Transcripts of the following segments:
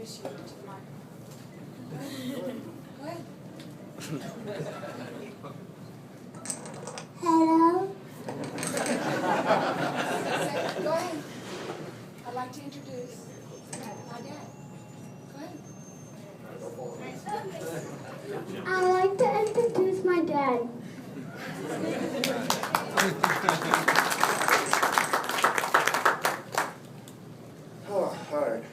introduce you to the microphone. Go ahead. Hello. Go ahead. I'd like to introduce my dad. Go ahead. I'd like to introduce my dad. Oh, all right.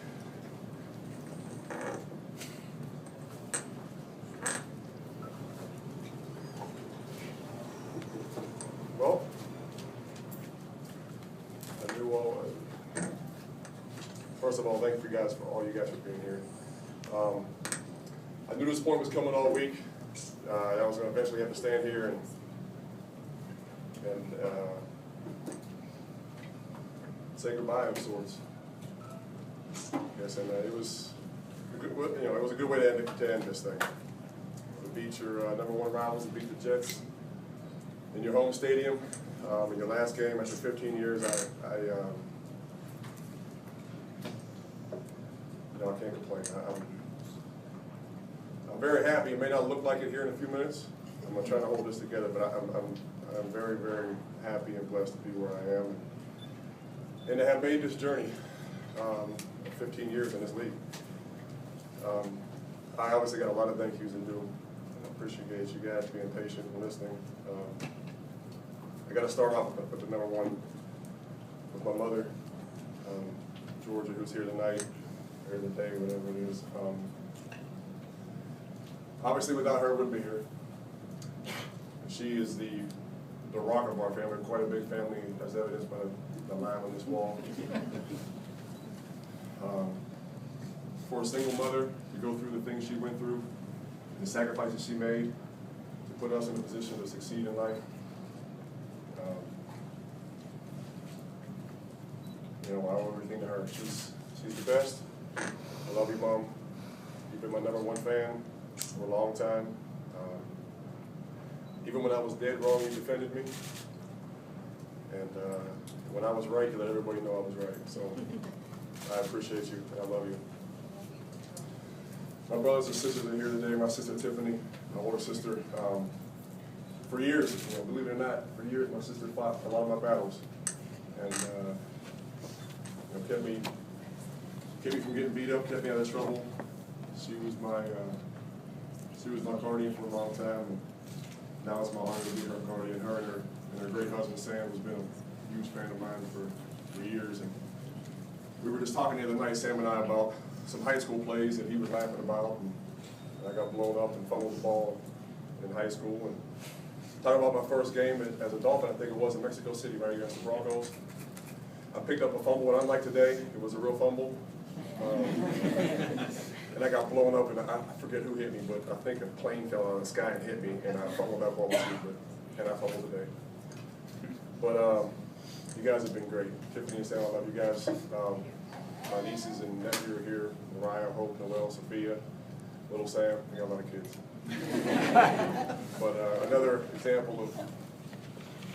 Well, first of all, thank you guys for all you guys for being here. I knew this point was coming all week. I was going to eventually have to stand here and say goodbye of sorts. Yes, and it was a good, it was a good way to end this thing. To beat your #1 rivals, to beat the Jets in your home stadium, in your last game after 15 years. I can't complain. I'm very happy. It may not look like it here in a few minutes. I'm gonna try to hold this together, but I'm very, very happy and blessed to be where I am, and to have made this journey. 15 years in this league. I obviously got a lot of thank yous to do. I appreciate you guys being patient and listening. I got to start off with the #1 with my mother, Georgia, who's here tonight, or today, whatever it is. Obviously, without her, I wouldn't be here. She is the rock of our family. Quite a big family, as evidenced by the line on this wall. For a single mother to go through the things she went through, the sacrifices she made to put us in a position to succeed in life. I owe everything to her. She's the best. I love you, Mom. You've been my #1 fan for a long time. Even when I was dead wrong, you defended me. And when I was right, you let everybody know I was right. So I appreciate you, and I love you. My brothers and sisters are here today. My sister Tiffany, my older sister. For years, believe it or not, for years my sister fought a lot of my battles, and kept me from getting beat up, kept me out of trouble. She was my guardian for a long time, and now it's my honor to be her guardian. Her and her great husband Sam has been a huge fan of mine for years, and we were just talking the other night, Sam and I, about some high school plays that he was laughing about, and I got blown up and fumbled the ball in high school, and talking about my first game as a Dolphin, I think it was in Mexico City, right, against the Broncos. I picked up a fumble, and unlike today, it was a real fumble. And I got blown up, and I forget who hit me, but I think a plane fell out of the sky and hit me, and I fumbled that ball too, and I fumbled today. But you guys have been great. Tiffany and Sam, I love you guys. My nieces and nephew are here. Mariah, Hope, Noelle, Sophia, little Sam. We got a lot of kids. But another example of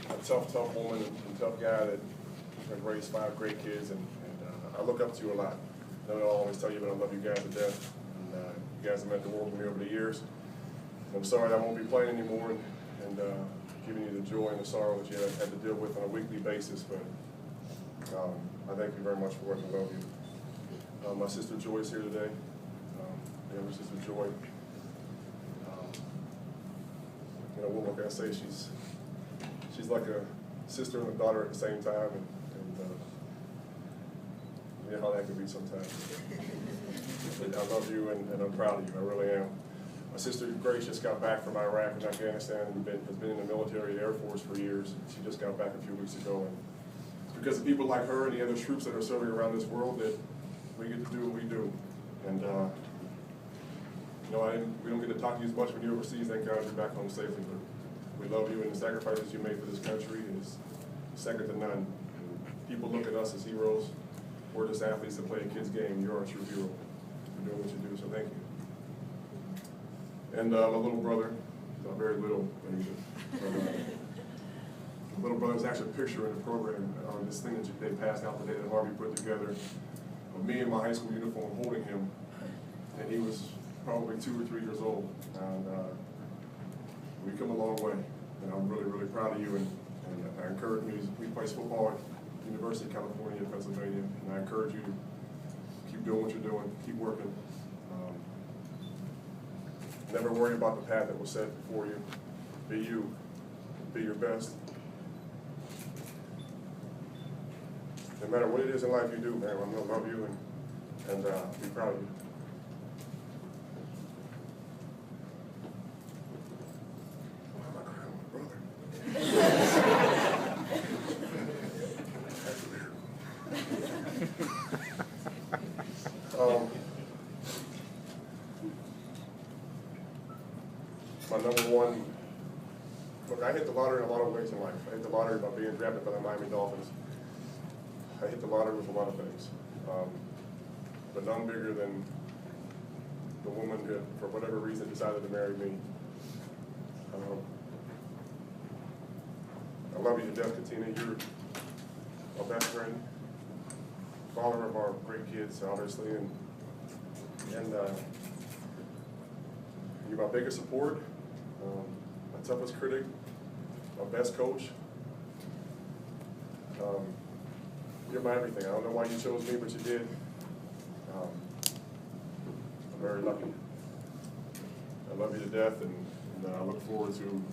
a tough woman and tough guy that has raised 5 great kids, and I look up to you a lot. I know I'll always tell you, but I love you guys to death. And you guys have meant the world to me over the years. I'm sorry I won't be playing anymore and giving you the joy and the sorrow that you had to deal with on a weekly basis, but I thank you very much for it. I love you. My sister Joy is here today. The other sister Joy. What can I say? She's like a sister and a daughter at the same time, and you know how that can be sometimes. I love you, and I'm proud of you. I really am. My sister Grace just got back from Iraq and Afghanistan and has been in the military, Air Force for years. She just got back a few weeks ago, and it's because of people like her and the other troops that are serving around this world that we get to do what we do. And we don't get to talk to you as much when you're overseas. Thank God you're back home safely. But we love you, and the sacrifices you made for this country is second to none. And people look at us as heroes. We're just athletes that play a kid's game. You're our true hero for doing what you do, so thank you. And my little brother, not very little, but my little brother, there's actually a picture in the program on this thing that they passed out today that Harvey put together of me in my high school uniform holding him and he was probably 2 or 3 years old. And we've come a long way, and I'm really, really proud of you. And I encourage you, he plays football at University of California in Pennsylvania, and I encourage you to keep doing what you're doing, keep working. Never worry about the path that was set before you. Be you, be your best. No matter what it is in life you do, man, I'm gonna love you and be proud of you. Why am I crying, brother? My number one, look, I hit the lottery in a lot of ways in life. I hit the lottery by being drafted by the Miami Dolphins. I hit the lottery with a lot of things, but none bigger than the woman that, for whatever reason, decided to marry me. I love you to death, Katina. You're my best friend, father of our great kids, obviously, and you're my biggest support, my toughest critic, my best coach. You're my everything. I don't know why you chose me, but you did. I'm very lucky. I love you to death, and I look forward to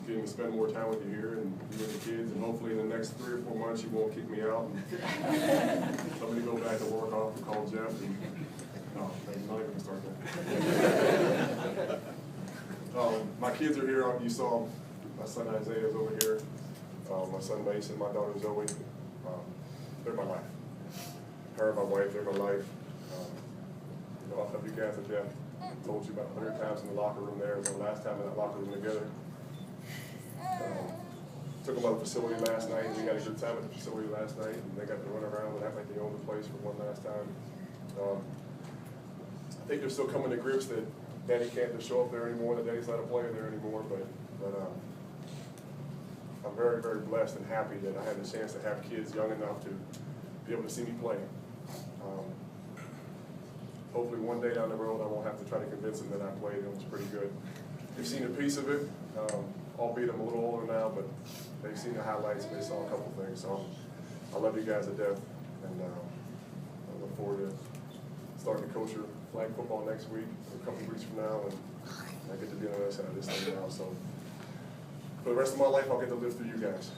getting to spend more time with you here and you and the kids, and hopefully in the next 3 or 4 months you won't kick me out. And somebody go back to work off and call Jeff. And, no, I'm not even going to start that. My kids are here. You saw my son Isaiah is over here. My son Mason, my daughter Zoe, they're my life. Her and my wife, they're my life. I love you guys to death. I told you about 100 times in the locker room there. It was our last time in that locker room together. Took them out of the facility last night. We had a good time at the facility last night, and they got to run around and act like they own the place for one last time. I think they're still coming to grips that Daddy can't just show up there anymore, that Daddy's not a player there anymore, but I'm very, very blessed and happy that I had the chance to have kids young enough to be able to see me play. Hopefully one day down the road I won't have to try to convince them that I played and it was pretty good. They've seen a piece of it, albeit I'm a little older now, but they've seen the highlights and they saw a couple things. So I love you guys to death, and I look forward to starting to coach your flag football next week, or a couple of weeks from now, and I get to be on the other side of this thing now. So for the rest of my life, I'll get to live through you guys.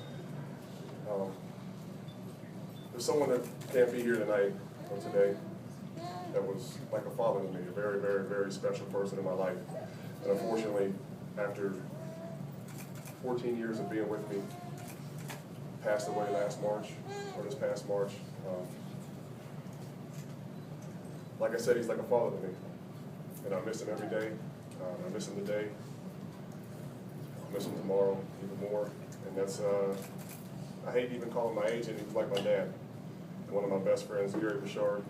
There's someone that can't be here tonight or today that was like a father to me, a very, very, very special person in my life. And unfortunately, after 14 years of being with me, passed away last March, or this past March. Like I said, he's like a father to me. And I miss him every day. I miss him today. I'll miss him tomorrow even more. And that's, I hate even calling my agent, he was like my dad. One of my best friends, Gary Bouchard.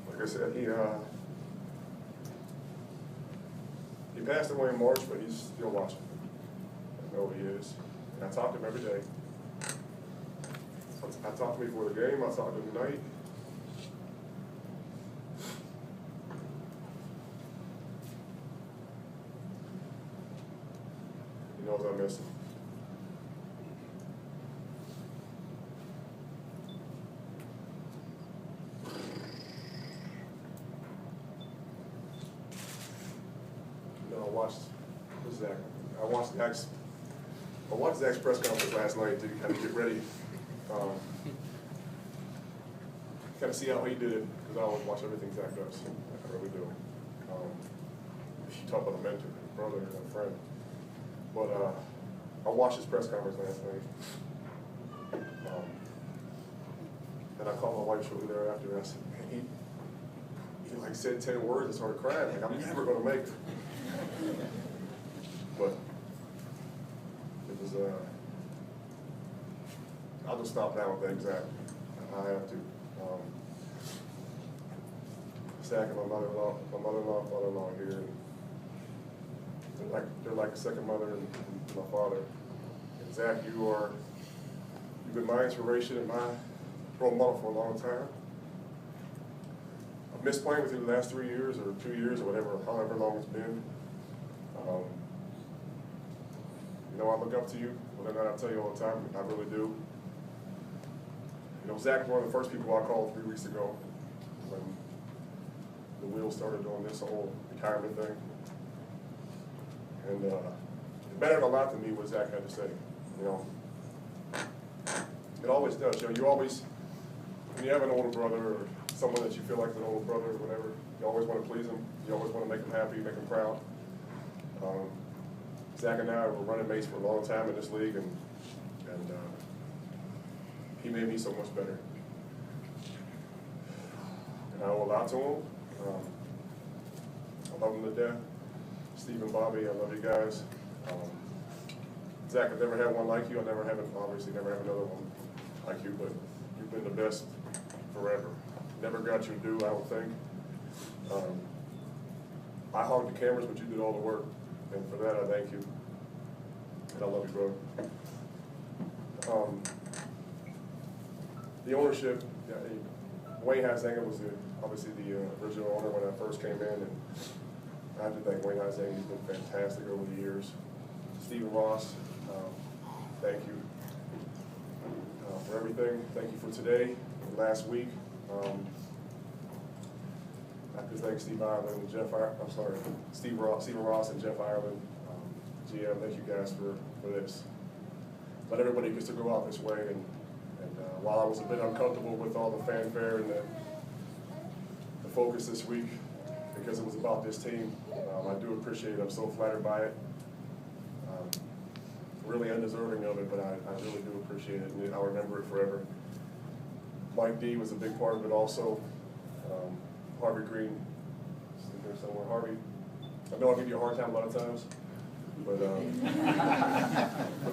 Like I said, he passed away in March, but he's still watching. I know he is. And I talk to him every day. I talk to him before the game, I talk to him tonight. He knows I miss him. I watched Zach's press conference last night to kind of get ready, kind of see how he did it, because I always watch everything Zach does. I really do. You talk about a mentor, a brother, and a friend. But I watched his press conference last night, and I called my wife shortly thereafter, and I said, man, he like said 10 words and started crying. Like, I'm never going to make it. But it was, I'll just stop now with that exact. I have to. Zach and my mother-in-law, father-in-law are here. And they're like a second mother and my father. And Zach, you've been my inspiration and my role model for a long time. I've missed playing with you the last 3 years or 2 years or whatever, however long it's been. You know, I look up to you. Well, then I tell you all the time, I really do. You know, Zach was one of the first people I called 3 weeks ago when the wheels started doing this whole retirement thing. And it mattered a lot to me what Zach had to say, you know. It always does, you know, you always, when you have an older brother or someone that you feel like is an older brother or whatever, you always want to please them. You always want to make them happy, make them proud. Zach and I were running mates for a long time in this league, and he made me so much better. And I owe a lot to him. I love him to death. Steve and Bobby, I love you guys. Zach, I've never had one like you. Obviously never have another one like you, but you've been the best forever. Never got your due, I don't think. I hogged the cameras, but you did all the work. And for that, I thank you. And I love you, brother. The ownership, Wayne Huizenga was obviously the original owner when I first came in, and I have to thank Wayne Huizenga. He's been fantastic over the years. Stephen Ross, thank you for everything. Thank you for today, last week. I have to thank Steve Ireland and Stephen Ross and Jeff Ireland. GM, thank you guys for this. Not everybody gets to go out this way, and while I was a bit uncomfortable with all the fanfare and the focus this week, because it was about this team, I do appreciate it. I'm so flattered by it. Really undeserving of it, but I really do appreciate it, and I'll remember it forever. Mike D was a big part of it also. Harvey Green, sitting there somewhere. Harvey, I know I give you a hard time a lot of times, but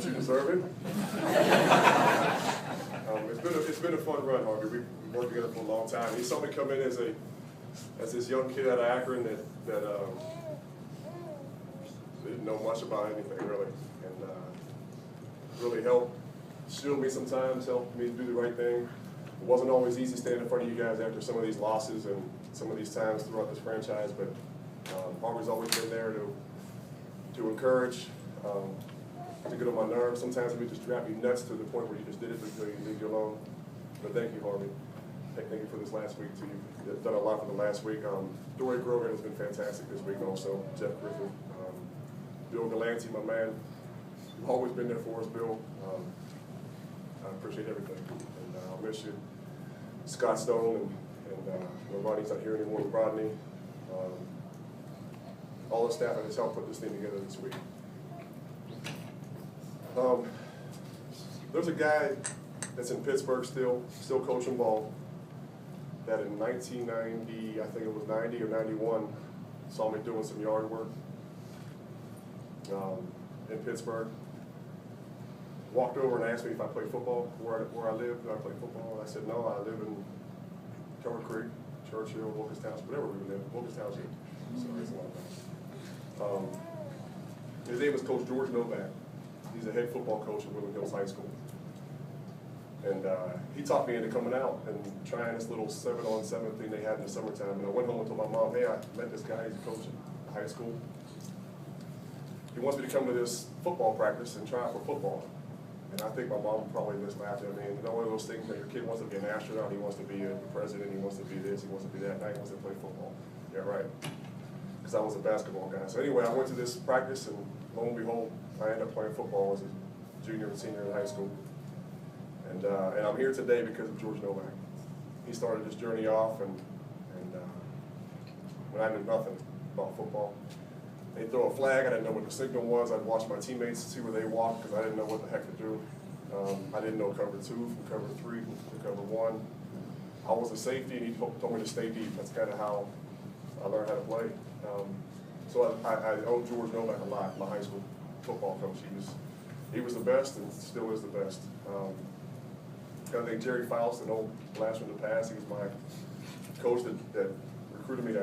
you deserve it. It's been a fun run, Harvey. We've worked together for a long time. He saw me come in as this young kid out of Akron that didn't know much about anything really, and really helped shield me sometimes, helped me do the right thing. It wasn't always easy standing in front of you guys after some of these losses and some of these times throughout this franchise, but Harvey's always been there to encourage, to get on my nerves. Sometimes it would just drive you nuts to the point where you just did it until you leave you alone. But thank you, Harvey. Thank you for this last week too. You've done a lot for the last week. Dory Grogan has been fantastic this week also. Jeff Griffin, Bill Galanti, my man. You've always been there for us, Bill. I appreciate everything, and I'll miss you. Scott Stone and Rodney's not here anymore. Rodney, all the staff that has helped put this thing together this week. There's a guy that's in Pittsburgh still coaching ball, that in 1990, I think it was 90 or 91, saw me doing some yard work in Pittsburgh. Walked over and asked me if I played football, where I live. Do I play football? And I said, no, I live in Cover Creek, Churchill, Wilkes Township, whatever we live, Wilkes Township. Sorry, it's a lot of things. His name is Coach George Novak. He's a head football coach at Woodland Hills High School. And he talked me into coming out and trying this little 7-on-7 thing they had in the summertime. And I went home and told my mom, hey, I met this guy, he's a coach at high school. He wants me to come to this football practice and try out for football. And I think my mom probably just laughed at me. You know, one of those things that your kid wants to be an astronaut, he wants to be a president, he wants to be this, he wants to be that, now he wants to play football. Yeah, right. Because I was a basketball guy. So anyway, I went to this practice, and lo and behold, I ended up playing football as a junior and senior in high school. And I'm here today because of George Novak. He started this journey off, and when I knew nothing about football. They'd throw a flag, I didn't know what the signal was. I'd watch my teammates see where they walked because I didn't know what the heck to do. I didn't know cover 2 from cover 3 from cover 1. I was a safety, and he told me to stay deep. That's kind of how I learned how to play. So I owe George Novak a lot, my high school football coach. He was the best and still is the best. I think Jerry Faust, an old blast from the past, he was my coach that recruited me to